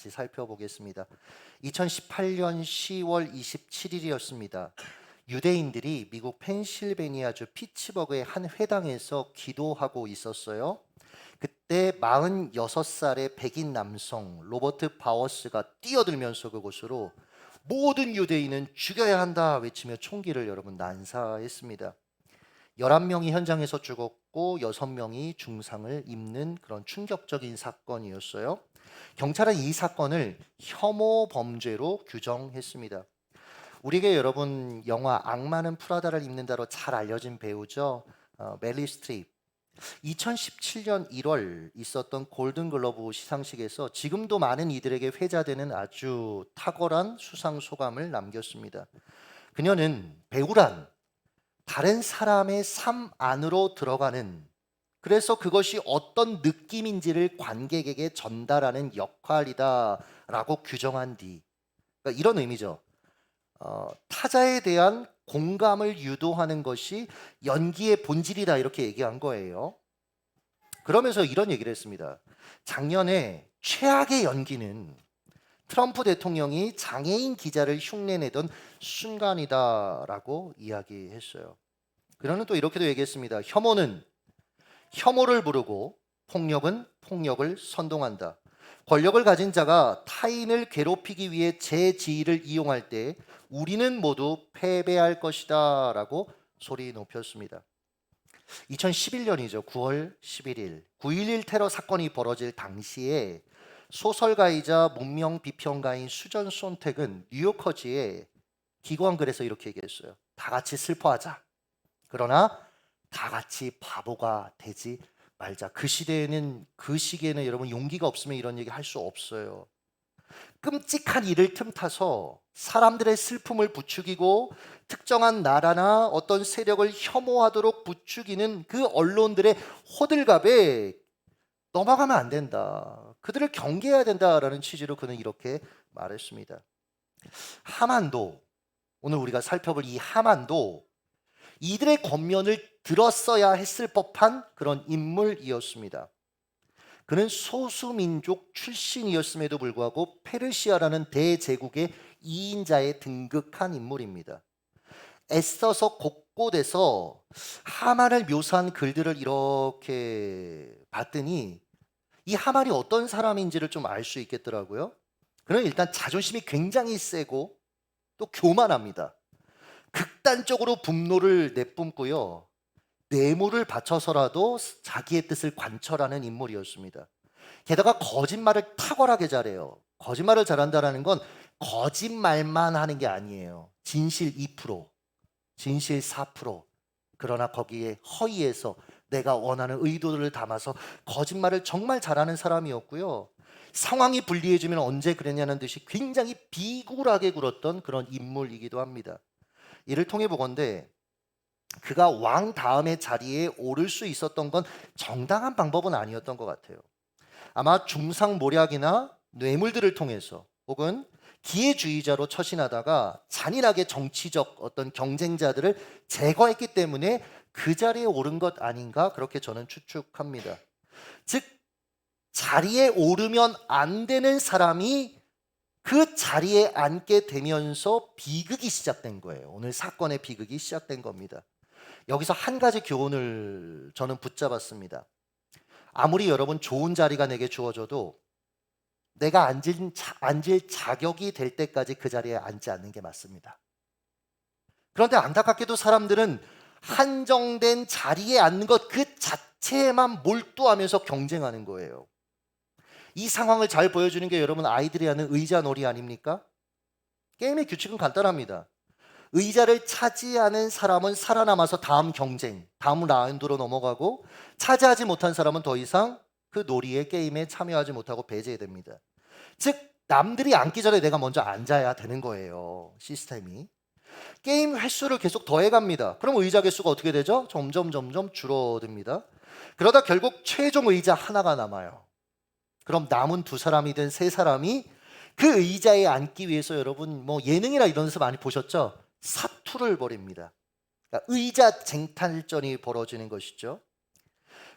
같이 살펴보겠습니다. 2018년 10월 27일이었습니다. 유대인들이 미국 펜실베니아주 피츠버그의 한 회당에서 기도하고 있었어요. 그때 46살의 백인 남성 로버트 바워스가 뛰어들면서 그곳으로 모든 유대인은 죽여야 한다 외치며 총기를 여러분 난사했습니다. 11명이 현장에서 죽었고 6명이 중상을 입는 그런 충격적인 사건이었어요. 경찰은 이 사건을 혐오 범죄로 규정했습니다. 우리에게 여러분 영화 악마는 프라다를 입는다로 잘 알려진 배우죠. 메릴 스트립. 2017년 1월 있었던 골든글러브 시상식에서 지금도 많은 이들에게 회자되는 아주 탁월한 수상 소감을 남겼습니다. 그녀는 배우란 다른 사람의 삶 안으로 들어가는, 그래서 그것이 어떤 느낌인지를 관객에게 전달하는 역할이다라고 규정한 뒤, 그러니까 이런 의미죠. 타자에 대한 공감을 유도하는 것이 연기의 본질이다 이렇게 얘기한 거예요. 그러면서 이런 얘기를 했습니다. 작년에 최악의 연기는 트럼프 대통령이 장애인 기자를 흉내내던 순간이다라고 이야기했어요. 그러는 또 이렇게도 얘기했습니다. 혐오는 혐오를 부르고 폭력은 폭력을 선동한다. 권력을 가진 자가 타인을 괴롭히기 위해 제 지위를 이용할 때 우리는 모두 패배할 것이다 라고 소리 높였습니다. 2011년이죠. 9월 11일 9.11 테러 사건이 벌어질 당시에 소설가이자 문명 비평가인 수전 손택은 뉴요커지에 기고한 글에서 이렇게 얘기했어요. 다 같이 슬퍼하자. 그러나 다 같이 바보가 되지 말자. 그 시대에는, 그 시기에는 여러분 용기가 없으면 이런 얘기 할 수 없어요. 끔찍한 일을 틈타서 사람들의 슬픔을 부추기고 특정한 나라나 어떤 세력을 혐오하도록 부추기는 그 언론들의 호들갑에 넘어가면 안 된다. 그들을 경계해야 된다라는 취지로 그는 이렇게 말했습니다. 하만도, 오늘 우리가 살펴볼 이 하만도 이들의 권면을 들었어야 했을 법한 그런 인물이었습니다. 그는 소수민족 출신이었음에도 불구하고 페르시아라는 대제국의 2인자에 등극한 인물입니다. 애써서 곳곳에서 하만을 묘사한 글들을 이렇게 봤더니 이 하만이 어떤 사람인지를 좀 알 수 있겠더라고요. 그는 일단 자존심이 굉장히 세고 또 교만합니다. 극단적으로 분노를 내뿜고요. 뇌물을 바쳐서라도 자기의 뜻을 관철하는 인물이었습니다. 게다가 거짓말을 탁월하게 잘해요. 거짓말을 잘한다는 건 거짓말만 하는 게 아니에요. 진실 2%, 진실 4%. 그러나 거기에 허위에서 내가 원하는 의도를 담아서 거짓말을 정말 잘하는 사람이었고요. 상황이 불리해지면 언제 그랬냐는 듯이 굉장히 비굴하게 굴었던 그런 인물이기도 합니다. 이를 통해 보건대 그가 왕 다음의 자리에 오를 수 있었던 건 정당한 방법은 아니었던 것 같아요. 아마 중상모략이나 뇌물들을 통해서 혹은 기회주의자로 처신하다가 잔인하게 정치적 어떤 경쟁자들을 제거했기 때문에 그 자리에 오른 것 아닌가 그렇게 저는 추측합니다. 즉 자리에 오르면 안 되는 사람이 그 자리에 앉게 되면서 비극이 시작된 거예요. 오늘 사건의 비극이 시작된 겁니다. 여기서 한 가지 교훈을 저는 붙잡았습니다. 아무리 여러분 좋은 자리가 내게 주어져도 내가 앉을 자격이 될 때까지 그 자리에 앉지 않는 게 맞습니다. 그런데 안타깝게도 사람들은 한정된 자리에 앉는 것 그 자체에만 몰두하면서 경쟁하는 거예요. 이 상황을 잘 보여주는 게 여러분 아이들이 하는 의자 놀이 아닙니까? 게임의 규칙은 간단합니다. 의자를 차지하는 사람은 살아남아서 다음 경쟁, 다음 라운드로 넘어가고 차지하지 못한 사람은 더 이상 그 놀이의 게임에 참여하지 못하고 배제됩니다. 즉 남들이 앉기 전에 내가 먼저 앉아야 되는 거예요. 시스템이. 게임 횟수를 계속 더해갑니다. 그럼 의자 개수가 어떻게 되죠? 점점 줄어듭니다. 그러다 결국 최종 의자 하나가 남아요. 그럼 남은 2사람이든 3사람이 그 의자에 앉기 위해서 여러분 뭐 예능이나 이런 데서 많이 보셨죠? 사투를 벌입니다. 그러니까 의자 쟁탈전이 벌어지는 것이죠.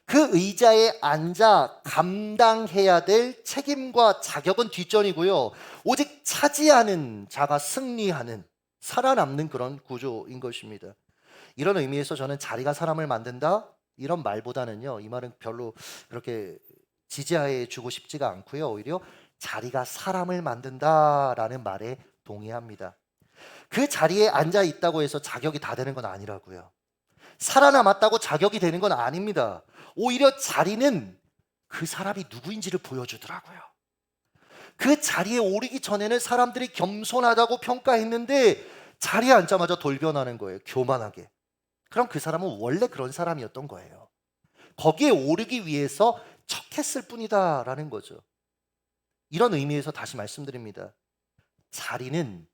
그 의자에 앉아 감당해야 될 책임과 자격은 뒷전이고요. 오직 차지하는 자가 승리하는, 살아남는 그런 구조인 것입니다. 이런 의미에서 저는 자리가 사람을 만든다? 이런 말보다는요, 이 말은 별로 그렇게 지지해 주고 싶지가 않고요. 오히려 자리가 사람을 만든다라는 말에 동의합니다. 그 자리에 앉아 있다고 해서 자격이 다 되는 건 아니라고요. 살아남았다고 자격이 되는 건 아닙니다. 오히려 자리는 그 사람이 누구인지를 보여주더라고요. 그 자리에 오르기 전에는 사람들이 겸손하다고 평가했는데 자리에 앉자마자 돌변하는 거예요. 교만하게. 그럼 그 사람은 원래 그런 사람이었던 거예요. 거기에 오르기 위해서 척했을 뿐이다라는 거죠. 이런 의미에서 다시 말씀드립니다. 자리는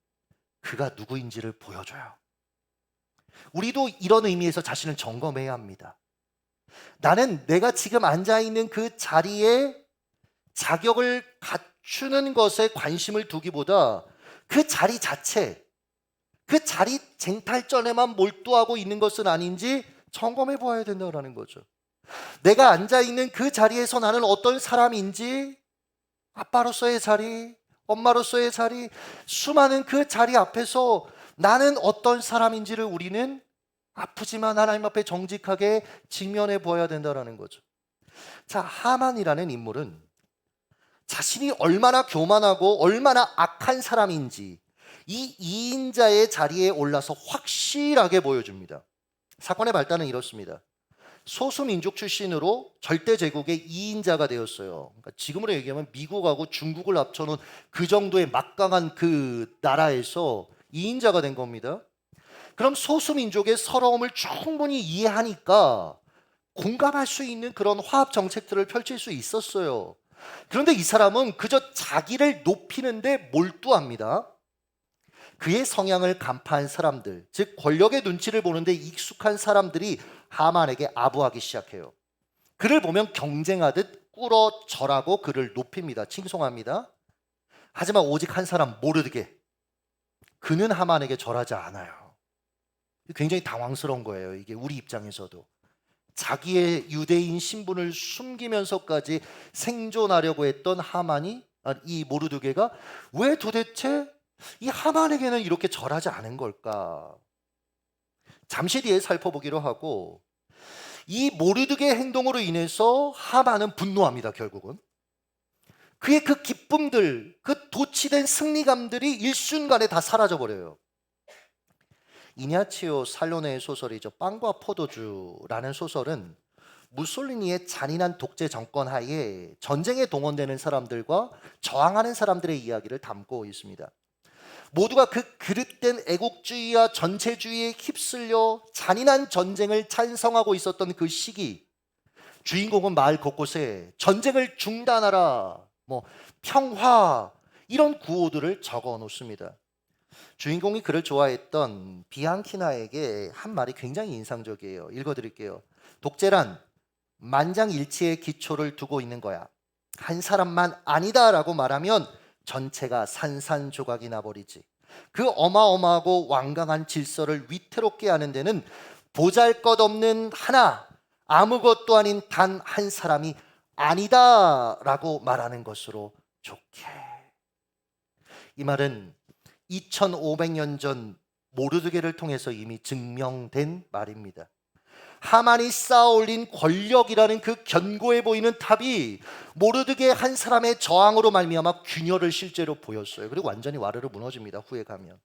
그가 누구인지를 보여줘요. 우리도 이런 의미에서 자신을 점검해야 합니다. 나는 내가 지금 앉아있는 그 자리에 자격을 갖추는 것에 관심을 두기보다 그 자리 자체, 그 자리 쟁탈전에만 몰두하고 있는 것은 아닌지 점검해 보아야 된다는 거죠. 내가 앉아있는 그 자리에서 나는 어떤 사람인지, 아빠로서의 자리, 엄마로서의 자리, 수많은 그 자리 앞에서 나는 어떤 사람인지를 우리는 아프지만 하나님 앞에 정직하게 직면해 보아야 된다는 거죠. 자, 하만이라는 인물은 자신이 얼마나 교만하고 얼마나 악한 사람인지 이 2인자의 자리에 올라서 확실하게 보여줍니다. 사건의 발단은 이렇습니다. 소수민족 출신으로 절대제국의 2인자가 되었어요. 그러니까 지금으로 얘기하면 미국하고 중국을 합쳐놓은 그 정도의 막강한 그 나라에서 2인자가 된 겁니다. 그럼 소수민족의 서러움을 충분히 이해하니까 공감할 수 있는 그런 화합 정책들을 펼칠 수 있었어요. 그런데 이 사람은 그저 자기를 높이는데 몰두합니다. 그의 성향을 간파한 사람들, 즉 권력의 눈치를 보는데 익숙한 사람들이 하만에게 아부하기 시작해요. 그를 보면 경쟁하듯 꿇어 절하고 그를 높입니다. 칭송합니다. 하지만 오직 한 사람, 모르드게, 그는 하만에게 절하지 않아요. 굉장히 당황스러운 거예요. 이게 우리 입장에서도. 자기의 유대인 신분을 숨기면서까지 생존하려고 했던 하만이, 이 모르드게가 왜 도대체 이 하만에게는 이렇게 절하지 않은 걸까? 잠시 뒤에 살펴보기로 하고, 이 모르드게의 행동으로 인해서 하만은 분노합니다. 결국은 그의 그 기쁨들, 그 도취된 승리감들이 일순간에 다 사라져버려요. 이냐치오 살로네의 소설이죠. 빵과 포도주라는 소설은 무솔리니의 잔인한 독재 정권 하에 전쟁에 동원되는 사람들과 저항하는 사람들의 이야기를 담고 있습니다. 모두가 그 그릇된 애국주의와 전체주의에 휩쓸려 잔인한 전쟁을 찬성하고 있었던 그 시기, 주인공은 마을 곳곳에 전쟁을 중단하라, 평화, 이런 구호들을 적어 놓습니다. 주인공이 그를 좋아했던 비앙키나에게 한 말이 굉장히 인상적이에요. 읽어드릴게요. 독재란 만장일치의 기초를 두고 있는 거야. 한 사람만 아니다라고 말하면 전체가 산산조각이 나버리지. 그 어마어마하고 완강한 질서를 위태롭게 하는 데는 보잘것없는 하나, 아무것도 아닌 단 한 사람이 아니다라고 말하는 것으로 좋게. 이 말은 2500년 전 모르드게를 통해서 이미 증명된 말입니다. 하만이 쌓아올린 권력이라는 그 견고해 보이는 탑이 모르드게 한 사람의 저항으로 말미암아 균열을 실제로 보였어요. 그리고 완전히 와르르 무너집니다. 후에 가면.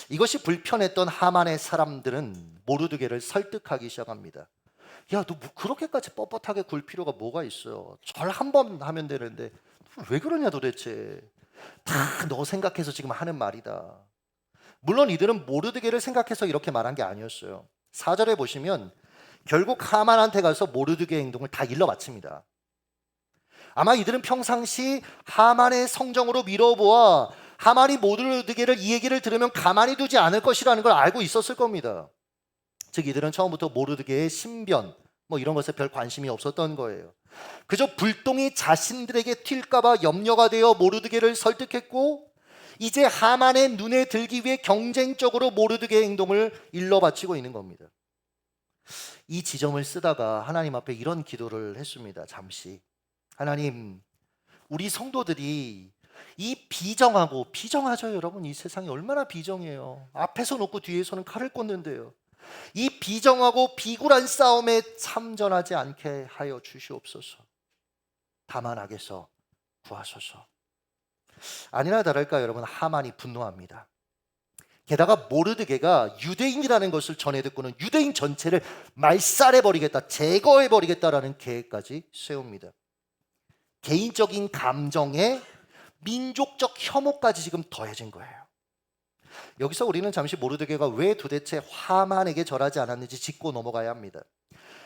이것이 불편했던 하만의 사람들은 모르드게를 설득하기 시작합니다. 야, 너 뭐 그렇게까지 뻣뻣하게 굴 필요가 뭐가 있어요? 절 한 번 하면 되는데 왜 그러냐 도대체. 다 너 생각해서 지금 하는 말이다. 물론 이들은 모르드게를 생각해서 이렇게 말한 게 아니었어요. 4절에 보시면 결국 하만한테 가서 모르드게의 행동을 다 일러 바칩니다. 아마 이들은 평상시 하만의 성정으로 미뤄보아 하만이 모르드게를 이 얘기를 들으면 가만히 두지 않을 것이라는 걸 알고 있었을 겁니다. 즉 이들은 처음부터 모르드게의 신변 이런 것에 별 관심이 없었던 거예요. 그저 불똥이 자신들에게 튈까 봐 염려가 되어 모르드게를 설득했고, 이제 하만의 눈에 들기 위해 경쟁적으로 모르드게의 행동을 일러 바치고 있는 겁니다. 이 지점을 쓰다가 하나님 앞에 이런 기도를 했습니다. 잠시. 하나님, 우리 성도들이 이 비정하죠, 여러분. 이 세상이 얼마나 비정해요. 앞에서 놓고 뒤에서는 칼을 꽂는데요. 이 비정하고 비굴한 싸움에 참전하지 않게 하여 주시옵소서. 다만 악에서 구하소서. 아니나 다를까 여러분, 하만이 분노합니다. 게다가 모르드게가 유대인이라는 것을 전해 듣고는 유대인 전체를 말살해버리겠다, 제거해버리겠다라는 계획까지 세웁니다. 개인적인 감정에 민족적 혐오까지 지금 더해진 거예요. 여기서 우리는 잠시 모르드게가 왜 도대체 하만에게 절하지 않았는지 짚고 넘어가야 합니다.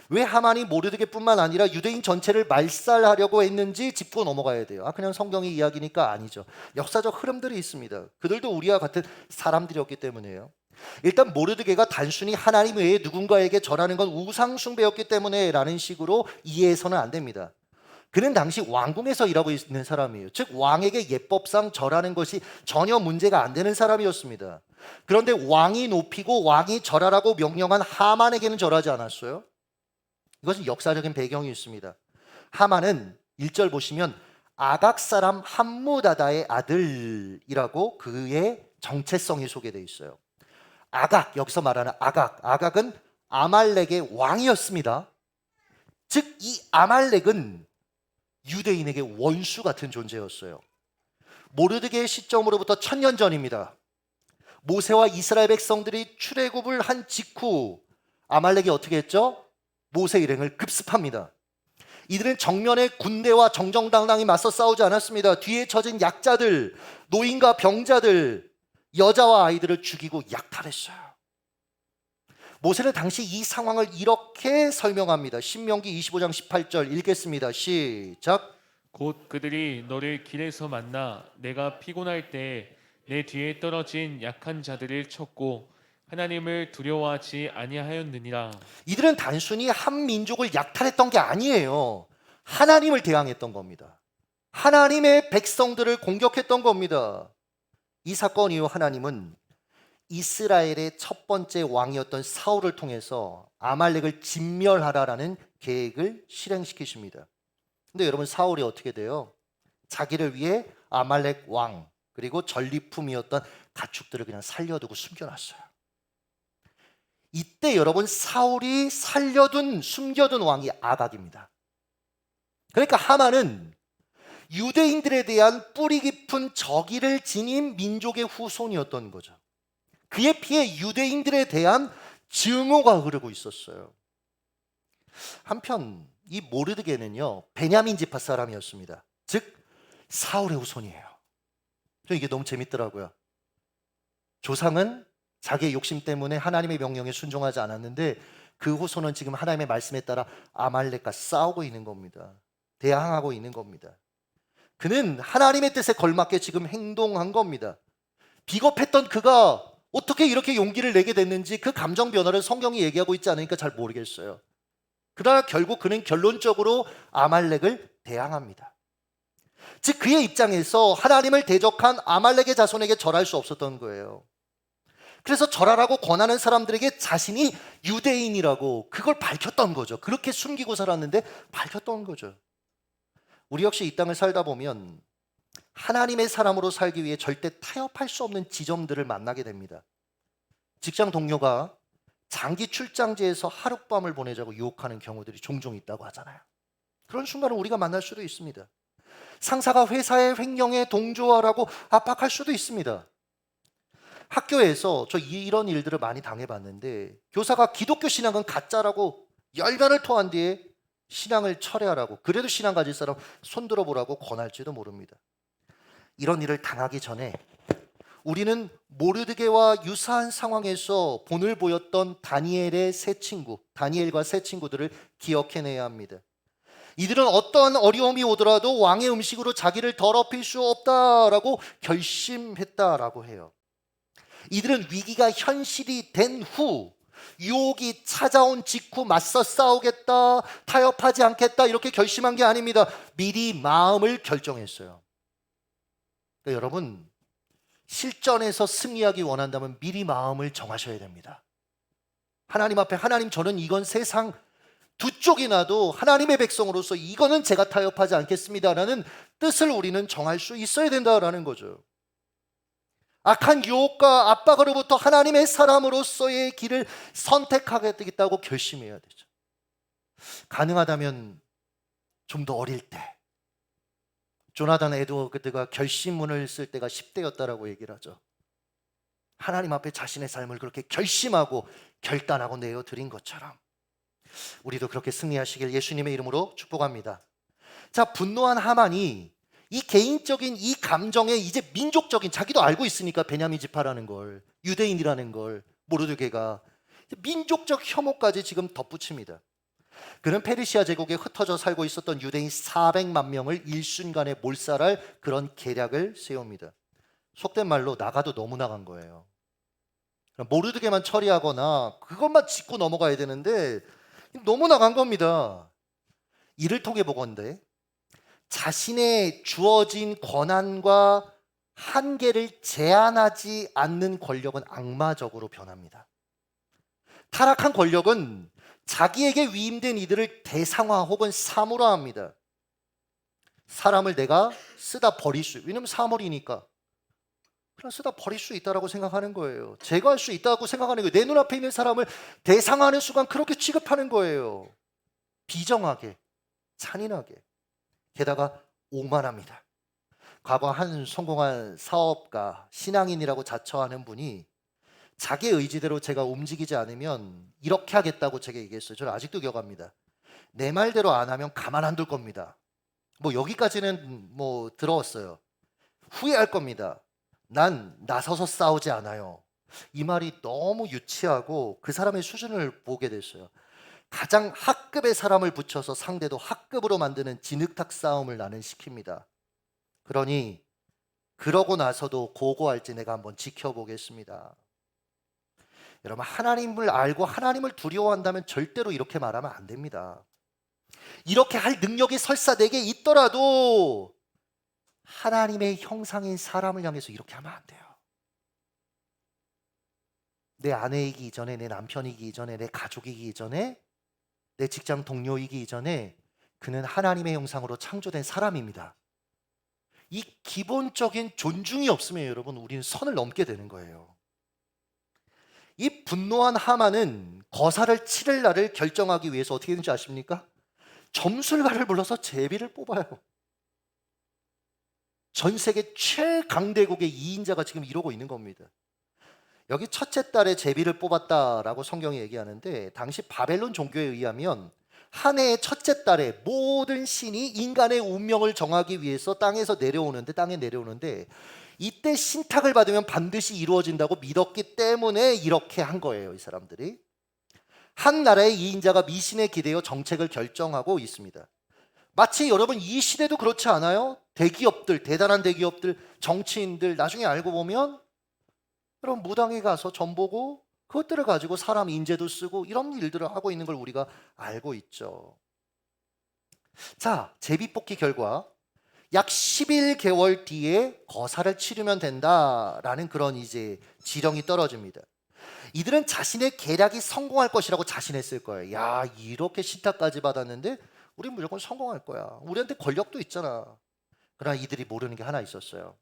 왜 하만이 모르드게뿐만 아니라 유대인 전체를 말살하려고 했는지 짚고 넘어가야 돼요. 그냥 성경의 이야기니까 아니죠. 역사적 흐름들이 있습니다. 그들도 우리와 같은 사람들이었기 때문에요. 일단 모르드게가 단순히 하나님 외에 누군가에게 절하는 건 우상 숭배였기 때문에 라는 식으로 이해해서는 안 됩니다. 그는 당시 왕궁에서 일하고 있는 사람이에요. 즉 왕에게 예법상 절하는 것이 전혀 문제가 안 되는 사람이었습니다. 그런데 왕이 높이고 왕이 절하라고 명령한 하만에게는 절하지 않았어요. 이것은 역사적인 배경이 있습니다. 하만은 1절 보시면 아각 사람 함무다다의 아들이라고 그의 정체성이 소개되어 있어요. 아각, 여기서 말하는 아각은 아말렉의 왕이었습니다. 즉 이 아말렉은 유대인에게 원수 같은 존재였어요. 모르드게의 시점으로부터 1000년 전입니다. 모세와 이스라엘 백성들이 출애굽을 한 직후 아말렉이 어떻게 했죠? 모세 일행을 급습합니다. 이들은 정면에 군대와 정정당당히 맞서 싸우지 않았습니다. 뒤에 처진 약자들, 노인과 병자들, 여자와 아이들을 죽이고 약탈했어요. 모세는 당시 이 상황을 이렇게 설명합니다. 신명기 25장 18절 읽겠습니다. 시작. 곧 그들이 너를 길에서 만나 내가 피곤할 때 내 뒤에 떨어진 약한 자들을 쳤고 하나님을 두려워하지 아니하였느니라. 이들은 단순히 한 민족을 약탈했던 게 아니에요. 하나님을 대항했던 겁니다. 하나님의 백성들을 공격했던 겁니다. 이 사건 이후 하나님은 이스라엘의 첫 번째 왕이었던 사울을 통해서 아말렉을 진멸하라라는 계획을 실행시키십니다. 근데 여러분, 사울이 어떻게 돼요? 자기를 위해 아말렉 왕 그리고 전리품이었던 가축들을 그냥 살려두고 숨겨놨어요. 이때 여러분, 사울이 숨겨둔 왕이 아각입니다. 그러니까 하만은 유대인들에 대한 뿌리 깊은 적의를 지닌 민족의 후손이었던 거죠. 그의 피에 유대인들에 대한 증오가 흐르고 있었어요. 한편 이 모르드게는요, 베냐민 지파 사람이었습니다. 즉 사울의 후손이에요. 저 이게 너무 재밌더라고요. 조상은 자기의 욕심 때문에 하나님의 명령에 순종하지 않았는데 그 후손은 지금 하나님의 말씀에 따라 아말렉과 싸우고 있는 겁니다. 대항하고 있는 겁니다. 그는 하나님의 뜻에 걸맞게 지금 행동한 겁니다. 비겁했던 그가 어떻게 이렇게 용기를 내게 됐는지 그 감정 변화를 성경이 얘기하고 있지 않으니까 잘 모르겠어요. 그러나 결국 그는 결론적으로 아말렉을 대항합니다. 즉 그의 입장에서 하나님을 대적한 아말렉의 자손에게 절할 수 없었던 거예요. 그래서 절하라고 권하는 사람들에게 자신이 유대인이라고 그걸 밝혔던 거죠. 그렇게 숨기고 살았는데 밝혔던 거죠. 우리 역시 이 땅을 살다 보면 하나님의 사람으로 살기 위해 절대 타협할 수 없는 지점들을 만나게 됩니다. 직장 동료가 장기 출장지에서 하룻밤을 보내자고 유혹하는 경우들이 종종 있다고 하잖아요. 그런 순간을 우리가 만날 수도 있습니다. 상사가 회사의 횡령에 동조하라고 압박할 수도 있습니다. 학교에서 저 이런 일들을 많이 당해봤는데 교사가 기독교 신앙은 가짜라고 열변을 토한 뒤에 신앙을 철회하라고, 그래도 신앙 가질 사람 손 들어보라고 권할지도 모릅니다. 이런 일을 당하기 전에 우리는 모르드게와 유사한 상황에서 본을 보였던 다니엘과 세 친구들을 기억해내야 합니다. 이들은 어떠한 어려움이 오더라도 왕의 음식으로 자기를 더럽힐 수 없다라고 결심했다라고 해요. 이들은 위기가 현실이 된 후, 유혹이 찾아온 직후 맞서 싸우겠다, 타협하지 않겠다 이렇게 결심한 게 아닙니다. 미리 마음을 결정했어요. 그러니까 여러분, 실전에서 승리하기 원한다면 미리 마음을 정하셔야 됩니다. 하나님 앞에 하나님 저는 이건 세상 두 쪽이 나도 하나님의 백성으로서 이거는 제가 타협하지 않겠습니다라는 뜻을 우리는 정할 수 있어야 된다라는 거죠. 악한 유혹과 압박으로부터 하나님의 사람으로서의 길을 선택하겠다고 결심해야 되죠. 가능하다면 좀 더 어릴 때 조나단 에드워드가 결심문을 쓸 때가 10대였다라고 얘기를 하죠. 하나님 앞에 자신의 삶을 그렇게 결심하고 결단하고 내어드린 것처럼 우리도 그렇게 승리하시길 예수님의 이름으로 축복합니다. 자, 분노한 하만이 이 개인적인 이 감정에 이제 민족적인, 자기도 알고 있으니까 베냐민 지파라는 걸, 유대인이라는 걸, 모르드게가 민족적 혐오까지 지금 덧붙입니다. 그는 페르시아 제국에 흩어져 살고 있었던 유대인 400만 명을 일순간에 몰살할 그런 계략을 세웁니다. 속된 말로 나가도 너무 나간 거예요. 모르드게만 처리하거나 그것만 짚고 넘어가야 되는데 너무 나간 겁니다. 이를 통해 보건대 자신의 주어진 권한과 한계를 제한하지 않는 권력은 악마적으로 변합니다. 타락한 권력은 자기에게 위임된 이들을 대상화 혹은 사물화합니다. 사람을 내가 쓰다 버릴 수, 왜냐면 사물이니까 그냥 쓰다 버릴 수 있다고 생각하는 거예요. 제거할 수 있다고 생각하는 거예요. 내 눈앞에 있는 사람을 대상화하는 순간 그렇게 취급하는 거예요. 비정하게, 잔인하게, 게다가 오만합니다. 과거 한 성공한 사업가, 신앙인이라고 자처하는 분이 자기 의지대로 제가 움직이지 않으면 이렇게 하겠다고 제가 얘기했어요. 저는 아직도 기억합니다. 내 말대로 안 하면 가만 안 둘 겁니다. 뭐 여기까지는 뭐 들어왔어요. 후회할 겁니다. 난 나서서 싸우지 않아요. 이 말이 너무 유치하고 그 사람의 수준을 보게 됐어요. 가장 하급의 사람을 붙여서 상대도 하급으로 만드는 진흙탕 싸움을 나는 시킵니다. 그러니 그러고 나서도 고고할지 내가 한번 지켜보겠습니다. 여러분, 하나님을 알고 하나님을 두려워한다면 절대로 이렇게 말하면 안 됩니다. 이렇게 할 능력이 설사 내게 있더라도 하나님의 형상인 사람을 향해서 이렇게 하면 안 돼요. 내 아내이기 이전에, 내 남편이기 이전에, 내 가족이기 이전에, 내 직장 동료이기 이전에 그는 하나님의 형상으로 창조된 사람입니다. 이 기본적인 존중이 없으면 여러분 우리는 선을 넘게 되는 거예요. 이 분노한 하만은 거사를 치를 날을 결정하기 위해서 어떻게 되는지 아십니까? 점술가를 불러서 제비를 뽑아요. 전 세계 최강대국의 2인자가 지금 이러고 있는 겁니다. 여기 첫째 달에 제비를 뽑았다라고 성경이 얘기하는데 당시 바벨론 종교에 의하면 한 해의 첫째 달에 모든 신이 인간의 운명을 정하기 위해서 땅에 내려오는데 이때 신탁을 받으면 반드시 이루어진다고 믿었기 때문에 이렇게 한 거예요. 이 사람들이 한 나라의 2인자가 미신에 기대어 정책을 결정하고 있습니다. 마치 여러분 이 시대도 그렇지 않아요? 대기업들, 대단한 대기업들, 정치인들 나중에 알고 보면 여러분 무당에 가서 점 보고 그것들을 가지고 사람 인재도 쓰고 이런 일들을 하고 있는 걸 우리가 알고 있죠. 자, 제비 뽑기 결과 약 11개월 뒤에 거사를 치르면 된다라는 그런 이제 지령이 떨어집니다. 이들은 자신의 계략이 성공할 것이라고 자신했을 거예요. 야, 이렇게 신탁까지 받았는데 우리 무조건 성공할 거야. 우리한테 권력도 있잖아. 그러나 이들이 모르는 게 하나 있었어요.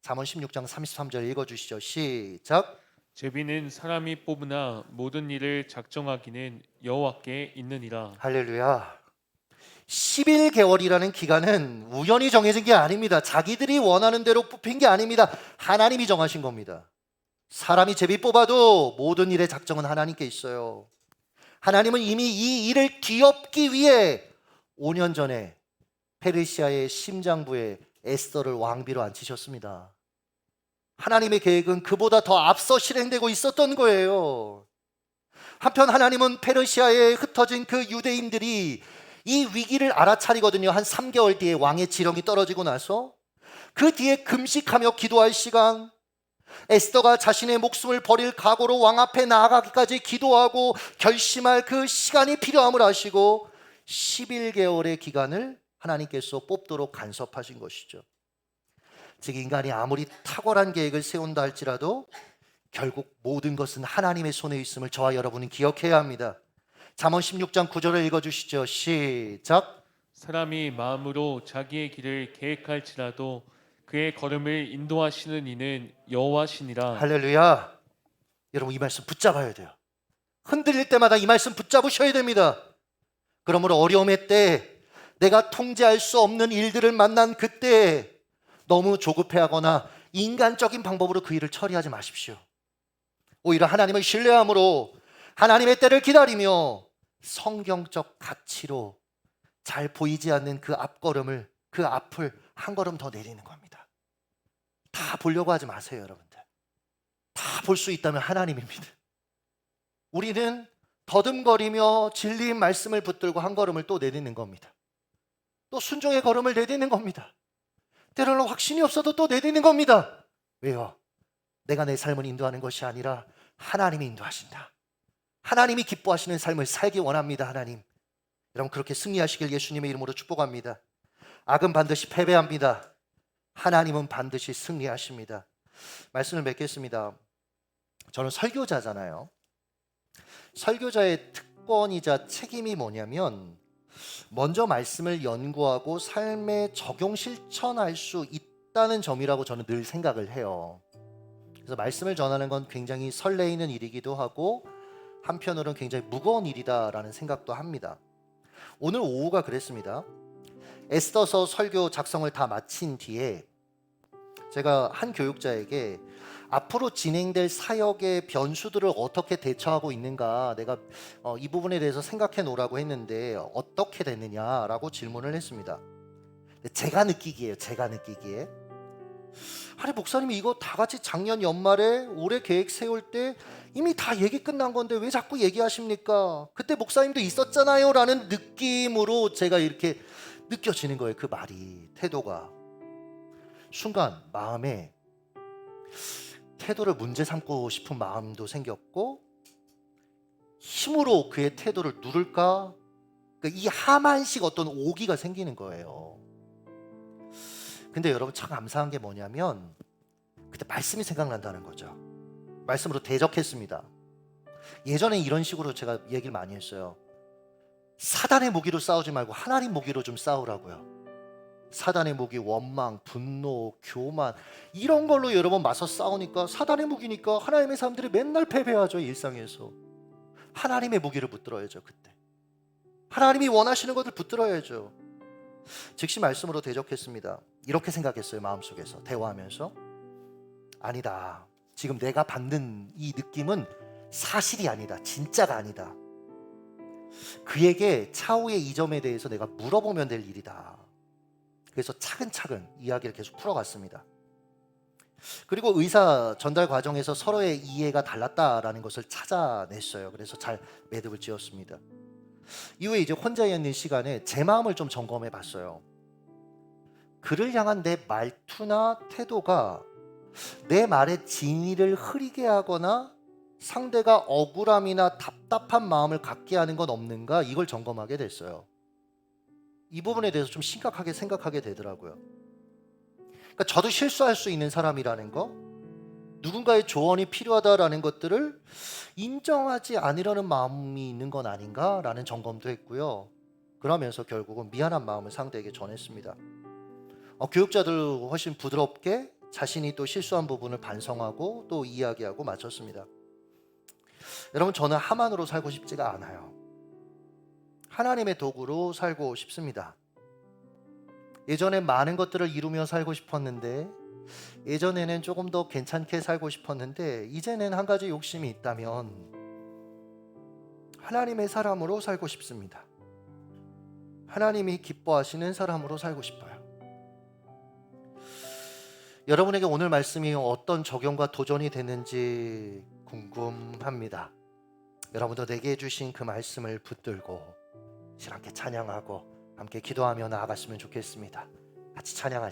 잠언 16장 33절 읽어주시죠. 시작. 제비는 사람이 뽑으나 모든 일을 작정하기는 여호와께 있느니라. 할렐루야. 11개월이라는 기간은 우연히 정해진 게 아닙니다. 자기들이 원하는 대로 뽑힌 게 아닙니다. 하나님이 정하신 겁니다. 사람이 제비 뽑아도 모든 일의 작정은 하나님께 있어요. 하나님은 이미 이 일을 뒤엎기 위해 5년 전에 페르시아의 심장부에 에스더를 왕비로 앉히셨습니다. 하나님의 계획은 그보다 더 앞서 실행되고 있었던 거예요. 한편 하나님은 페르시아에 흩어진 그 유대인들이 이 위기를 알아차리거든요. 한 3개월 뒤에 왕의 지령이 떨어지고 나서 그 뒤에 금식하며 기도할 시간, 에스더가 자신의 목숨을 버릴 각오로 왕 앞에 나아가기까지 기도하고 결심할 그 시간이 필요함을 아시고 11개월의 기간을 하나님께서 뽑도록 간섭하신 것이죠. 즉 인간이 아무리 탁월한 계획을 세운다 할지라도 결국 모든 것은 하나님의 손에 있음을 저와 여러분은 기억해야 합니다. 잠언 16장 9절을 읽어주시죠. 시작. 사람이 마음으로 자기의 길을 계획할지라도 그의 걸음을 인도하시는 이는 여호와시니라. 할렐루야. 여러분 이 말씀 붙잡아야 돼요. 흔들릴 때마다 이 말씀 붙잡으셔야 됩니다. 그러므로 어려움의 때, 내가 통제할 수 없는 일들을 만난 그때 너무 조급해하거나 인간적인 방법으로 그 일을 처리하지 마십시오. 오히려 하나님을 신뢰함으로 하나님의 때를 기다리며 성경적 가치로 잘 보이지 않는 그 앞걸음을, 그 앞을 한 걸음 더 내리는 겁니다. 다 보려고 하지 마세요, 여러분들. 다 볼 수 있다면 하나님입니다. 우리는 더듬거리며 진리의 말씀을 붙들고 한 걸음을 또 내딛는 겁니다. 또 순종의 걸음을 내딛는 겁니다. 때로는 확신이 없어도 또 내딛는 겁니다. 왜요? 내가 내 삶을 인도하는 것이 아니라 하나님이 인도하신다. 하나님이 기뻐하시는 삶을 살기 원합니다. 하나님, 여러분 그렇게 승리하시길 예수님의 이름으로 축복합니다. 악은 반드시 패배합니다. 하나님은 반드시 승리하십니다. 말씀을 맺겠습니다. 저는 설교자잖아요. 설교자의 특권이자 책임이 뭐냐면 먼저 말씀을 연구하고 삶에 적용 실천할 수 있다는 점이라고 저는 늘 생각을 해요. 그래서 말씀을 전하는 건 굉장히 설레이는 일이기도 하고 한편으로는 굉장히 무거운 일이다라는 생각도 합니다. 오늘 오후가 그랬습니다. 에스더서 설교 작성을 다 마친 뒤에 제가 한 교육자에게 앞으로 진행될 사역의 변수들을 어떻게 대처하고 있는가, 내가 이 부분에 대해서 생각해 놓으라고 했는데 어떻게 됐느냐라고 질문을 했습니다. 제가 느끼기에 아니 목사님이 이거 다 같이 작년 연말에 올해 계획 세울 때 이미 다 얘기 끝난 건데 왜 자꾸 얘기하십니까? 그때 목사님도 있었잖아요 라는 느낌으로 제가 이렇게 느껴지는 거예요. 그 말이, 태도가. 순간 마음에 태도를 문제 삼고 싶은 마음도 생겼고 힘으로 그의 태도를 누를까? 그러니까 이 하만식 어떤 오기가 생기는 거예요. 근데 여러분 참 감사한 게 뭐냐면 그때 말씀이 생각난다는 거죠. 말씀으로 대적했습니다. 예전에 이런 식으로 제가 얘기를 많이 했어요. 사단의 무기로 싸우지 말고 하나님 무기로 좀 싸우라고요. 사단의 무기, 원망, 분노, 교만 이런 걸로 여러 번 맞서 싸우니까 사단의 무기니까 하나님의 사람들이 맨날 패배하죠. 일상에서. 하나님의 무기를 붙들어야죠. 그때 하나님이 원하시는 것을 붙들어야죠. 즉시 말씀으로 대적했습니다. 이렇게 생각했어요. 마음속에서 대화하면서 아니다, 지금 내가 받는 이 느낌은 사실이 아니다, 진짜가 아니다. 그에게 차후의 이 점에 대해서 내가 물어보면 될 일이다. 그래서 차근차근 이야기를 계속 풀어갔습니다. 그리고 의사 전달 과정에서 서로의 이해가 달랐다라는 것을 찾아냈어요. 그래서 잘 매듭을 지었습니다. 이후에 이제 혼자 있는 시간에 제 마음을 좀 점검해 봤어요. 그를 향한 내 말투나 태도가 내 말의 진위를 흐리게 하거나 상대가 억울함이나 답답한 마음을 갖게 하는 건 없는가, 이걸 점검하게 됐어요. 이 부분에 대해서 좀 심각하게 생각하게 되더라고요. 그러니까 저도 실수할 수 있는 사람이라는 거, 누군가의 조언이 필요하다라는 것들을 인정하지 않으려는 마음이 있는 건 아닌가라는 점검도 했고요. 그러면서 결국은 미안한 마음을 상대에게 전했습니다. 교육자들 훨씬 부드럽게 자신이 또 실수한 부분을 반성하고 또 이야기하고 마쳤습니다. 여러분, 저는 하만으로 살고 싶지가 않아요. 하나님의 도구로 살고 싶습니다. 예전에 많은 것들을 이루며 살고 싶었는데, 예전에는 조금 더 괜찮게 살고 싶었는데, 이제는 한 가지 욕심이 있다면 하나님의 사람으로 살고 싶습니다. 하나님이 기뻐하시는 사람으로 살고 싶어요. 여러분에게 오늘 말씀이 어떤 적용과 도전이 되는지 궁금합니다. 여러분도 내게 주신 그 말씀을 붙들고 함께 찬양하고 함께 기도하며 나아갔으면 좋겠습니다. 같이 찬양하시죠.